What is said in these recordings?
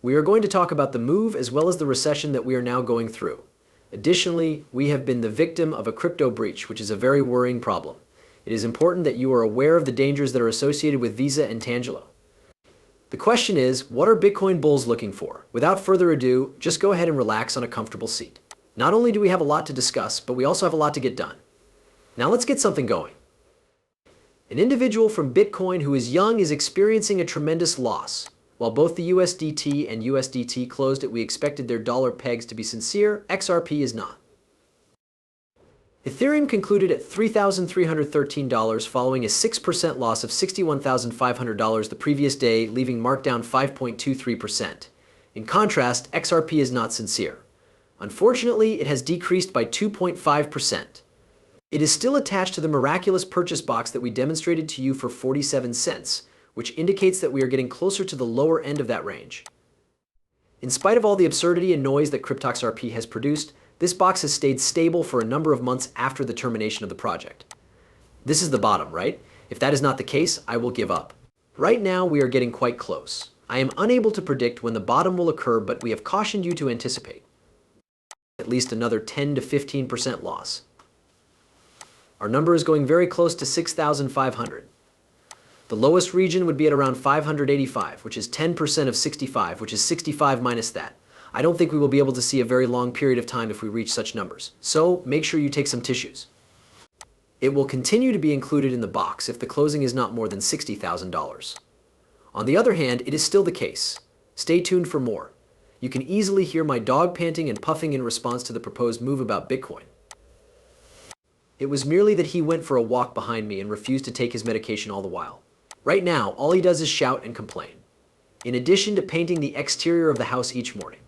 We are going to talk about the move as well as the recession that we are now going through. Additionally, we have been the victim of a crypto breach, which is a very worrying problem. It is important that you are aware of the dangers that are associated with Visa and Tangelo. The question is, what are Bitcoin bulls looking for? Without further ado, just go ahead and relax on a comfortable seat. Not only do we have a lot to discuss, but we also have a lot to get done. Now let's get something going. An individual from Bitcoin who is young is experiencing a tremendous loss. While both the USDT and USDT closed at we expected their dollar pegs to be sincere, XRP is not. Ethereum concluded at $3,313 following a 6% loss of $61,500 the previous day, leaving markdown 5.23%. In contrast, XRP is not sincere. Unfortunately, it has decreased by 2.5%. It is still attached to the miraculous purchase box that we demonstrated to you for 47 cents, which indicates that we are getting closer to the lower end of that range. In spite of all the absurdity and noise that CryptoXRP has produced, this box has stayed stable for a number of months after the termination of the project. This is the bottom, right? If that is not the case, I will give up. Right now, we are getting quite close. I am unable to predict when the bottom will occur, but we have cautioned you to anticipate at least another 10 to 15% loss. Our number is going very close to 6,500. The lowest region would be at around 585, which is 10% of 65, which is 65 minus that. I don't think we will be able to see a very long period of time if we reach such numbers. So make sure you take some tissues. It will continue to be included in the box if the closing is not more than $60,000. On the other hand, it is still the case. Stay tuned for more. You can easily hear my dog panting and puffing in response to the proposed move about Bitcoin. It was merely that he went for a walk behind me and refused to take his medication all the while. Right now, all he does is shout and complain, in addition to painting the exterior of the house each morning.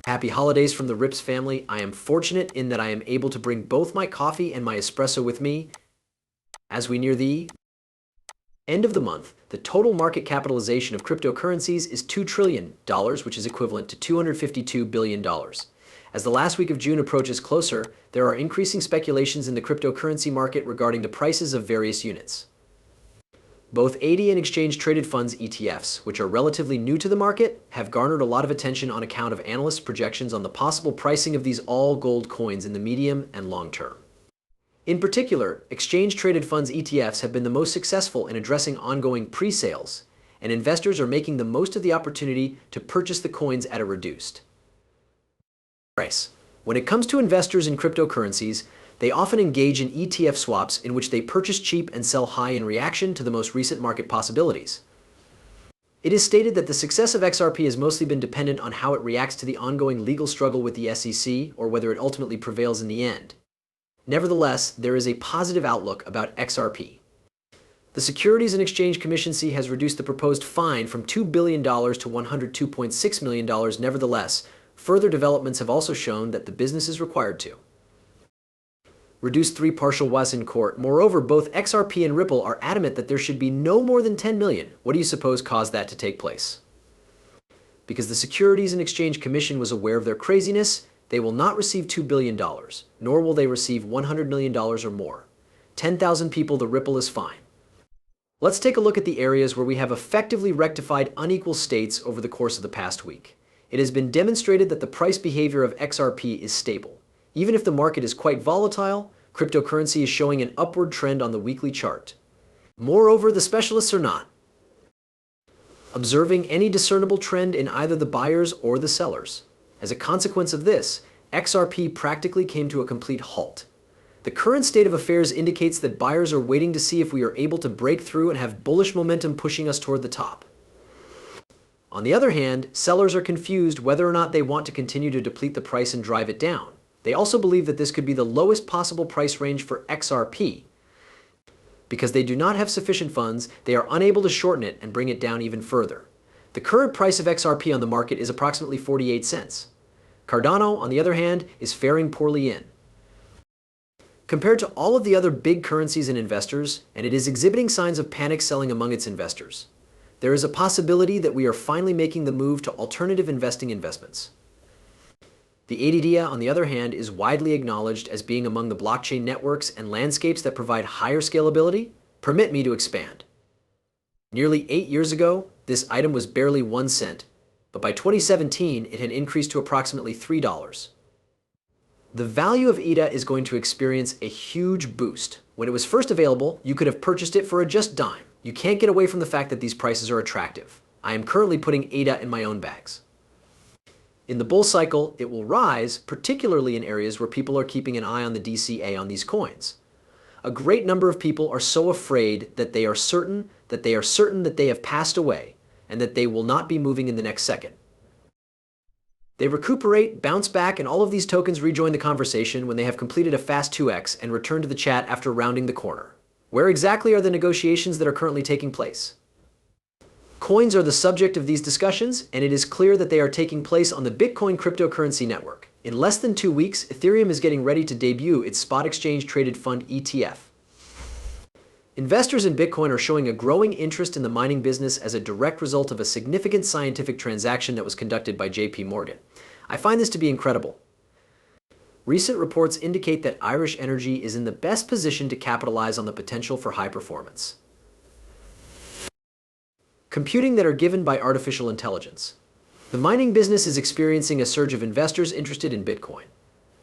Happy holidays from the Rips family. I am fortunate in that I am able to bring both my coffee and my espresso with me. As we near the end of the month, the total market capitalization of cryptocurrencies is $2 trillion, which is equivalent to $252 billion. As the last week of June approaches closer, there are increasing speculations in the cryptocurrency market regarding the prices of various units. Both AD and exchange-traded funds ETFs, which are relatively new to the market, have garnered a lot of attention on account of analysts' projections on the possible pricing of these all-gold coins in the medium and long term. In particular, exchange-traded funds ETFs have been the most successful in addressing ongoing pre-sales, and investors are making the most of the opportunity to purchase the coins at a reduced price. When it comes to investors in cryptocurrencies, they often engage in ETF swaps in which they purchase cheap and sell high in reaction to the most recent market possibilities. It is stated that the success of XRP has mostly been dependent on how it reacts to the ongoing legal struggle with the SEC or whether it ultimately prevails in the end. Nevertheless, there is a positive outlook about XRP. The Securities and Exchange Commission has reduced the proposed fine from $2 billion to $102.6 million. Nevertheless, further developments have also shown that the business is required to reduce 3 partial was in court. Moreover, both XRP and Ripple are adamant that there should be no more than 10 million. What do you suppose caused that to take place? Because the Securities and Exchange Commission was aware of their craziness, they will not receive $2 billion, nor will they receive $100 million or more. 10,000 people, the Ripple is fine. Let's take a look at the areas where we have effectively rectified unequal states over the course of the past week. It has been demonstrated that the price behavior of XRP is stable. Even if the market is quite volatile, cryptocurrency is showing an upward trend on the weekly chart. Moreover, the specialists are not observing any discernible trend in either the buyers or the sellers. As a consequence of this, XRP practically came to a complete halt. The current state of affairs indicates that buyers are waiting to see if we are able to break through and have bullish momentum pushing us toward the top. On the other hand, sellers are confused whether or not they want to continue to deplete the price and drive it down. They also believe that this could be the lowest possible price range for XRP. Because they do not have sufficient funds, they are unable to shorten it and bring it down even further. The current price of XRP on the market is approximately 48 cents. Cardano, on the other hand, is faring poorly in compared to all of the other big currencies and investors, and it is exhibiting signs of panic selling among its investors. There is a possibility that we are finally making the move to alternative investing investments. The ADDIA, on the other hand, is widely acknowledged as being among the blockchain networks and landscapes that provide higher scalability. Permit me to expand. Nearly 8 years ago, this item was barely 1 cent. but by 2017, it had increased to approximately $3. The value of ETA is going to experience a huge boost. When it was first available, you could have purchased it for a just dime. You can't get away from the fact that these prices are attractive. I am currently putting ETA in my own bags. In the bull cycle, it will rise, particularly in areas where people are keeping an eye on the DCA on these coins. A great number of people are so afraid that they are certain that they have passed away and that they will not be moving in the next second. They recuperate, bounce back, and all of these tokens rejoin the conversation when they have completed a fast 2x and return to the chat after rounding the corner. Where exactly are the negotiations that are currently taking place? Coins are the subject of these discussions, and it is clear that they are taking place on the Bitcoin cryptocurrency network. In less than 2 weeks, Ethereum is getting ready to debut its spot exchange traded fund ETF. Investors in Bitcoin are showing a growing interest in the mining business as a direct result of a significant scientific transaction that was conducted by JP Morgan. I find this to be incredible. Recent reports indicate that Irish Energy is in the best position to capitalize on the potential for high performance computing that are given by artificial intelligence. The mining business is experiencing a surge of investors interested in Bitcoin.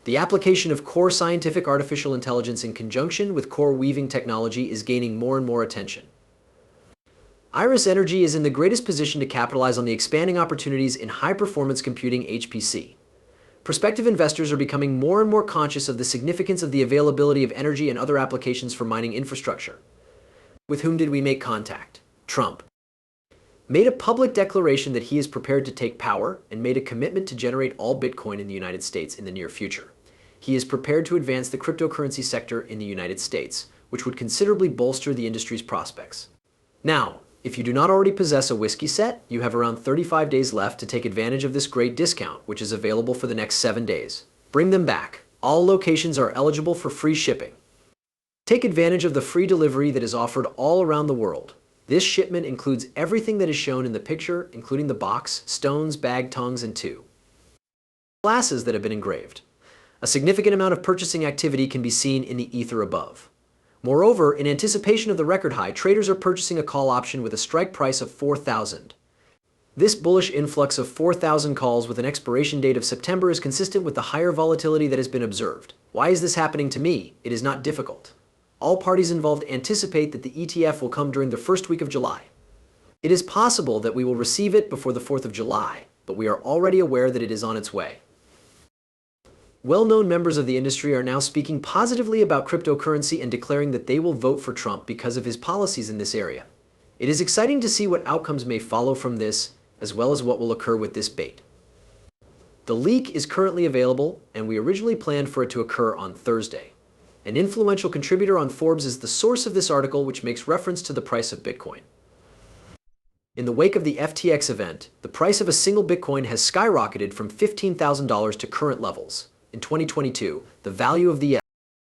The application of core scientific artificial intelligence in conjunction with core weaving technology is gaining more and more attention. Irish Energy is in the greatest position to capitalize on the expanding opportunities in high-performance computing HPC. Prospective investors are becoming more and more conscious of the significance of the availability of energy and other applications for mining infrastructure. With whom did we make contact? Trump made a public declaration that he is prepared to take power and made a commitment to generate all Bitcoin in the United States in the near future. He is prepared to advance the cryptocurrency sector in the United States, which would considerably bolster the industry's prospects. Now, if you do not already possess a whiskey set, you have around 35 days left to take advantage of this great discount, which is available for the next 7 days. Bring them back. All locations are eligible for free shipping. Take advantage of the free delivery that is offered all around the world. This shipment includes everything that is shown in the picture, including the box, stones, bag, tongues, and 2 glasses that have been engraved. A significant amount of purchasing activity can be seen in the ether above. Moreover, in anticipation of the record high, traders are purchasing a call option with a strike price of 4,000. This bullish influx of 4,000 calls with an expiration date of September is consistent with the higher volatility that has been observed. Why is this happening to me? It is not difficult. All parties involved anticipate that the ETF will come during the first week of July. It is possible that we will receive it before the 4th of July, but we are already aware that it is on its way. Well-known members of the industry are now speaking positively about cryptocurrency and declaring that they will vote for Trump because of his policies in this area. It is exciting to see what outcomes may follow from this, as well as what will occur with this bait. The leak is currently available, and we originally planned for it to occur on Thursday. An influential contributor on Forbes is the source of this article, which makes reference to the price of Bitcoin. In the wake of the FTX event, the price of a single Bitcoin has skyrocketed from $15,000 to current levels. In 2022, the value of the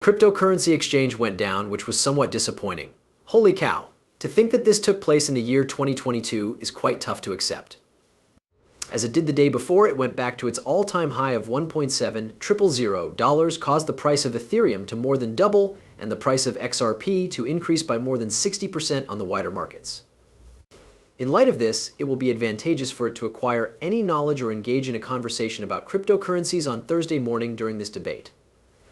cryptocurrency exchange went down, which was somewhat disappointing. Holy cow! To think that this took place in the year 2022 is quite tough to accept. As it did the day before, it went back to its all-time high of $1.700 caused the price of Ethereum to more than double and the price of XRP to increase by more than 60% on the wider markets. In light of this, it will be advantageous for it to acquire any knowledge or engage in a conversation about cryptocurrencies on Thursday morning during this debate.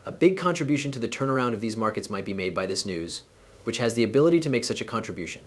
A big contribution to the turnaround of these markets might be made by this news, which has the ability to make such a contribution.